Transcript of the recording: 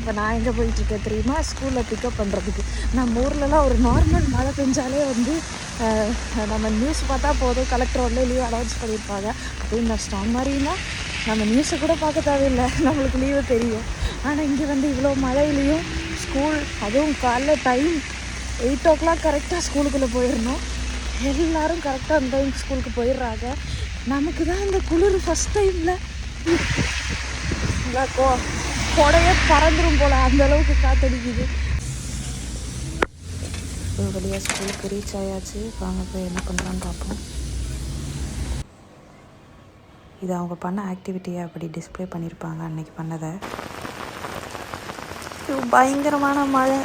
இப்போ நான் எங்கே போயிட்டுருக்கேன் தெரியுமா? ஸ்கூலில் பிக்கப் பண்ணுறதுக்கு. நம்ம ஊர்லலாம் ஒரு நார்மல் மழை பெஞ்சாலே வந்து நம்ம நியூஸ் பார்த்தா போதும், கலெக்டர் வந்து லீவ் அனௌன்ஸ் பண்ணியிருப்பாங்க. அதுவும் இந்த ஸ்டாம் மாதிரின்னா நம்ம நியூஸை கூட பார்க்க தேவையில்லை, நம்மளுக்கு லீவு தெரியும். ஆனால் இங்கே வந்து இவ்வளோ மழையிலையும் ஸ்கூல், அதுவும் காலைல டைம் 8 o'clock கரெக்டாக ஸ்கூலுக்குள்ளே போயிடணும். எல்லோரும் கரெக்டாக அந்த டைம் ஸ்கூலுக்கு போயிடுறாங்க. நமக்கு தான் இந்த குளிர் ஃபஸ்ட் டைமில் கொடையே பறந்துடும் போல், அந்தளவுக்கு காற்றடிக்குது. ஒரு வழியாக ஸ்கூலுக்கு ரீச் ஆயாச்சு. வாங்க போய் என்ன பண்ணுறான்னு பார்ப்போம். இது அவங்க பண்ண ஆக்டிவிட்டியை அப்படி டிஸ்பிளே பண்ணியிருப்பாங்க அன்றைக்கி பண்ணதை. பயங்கரமான மழை.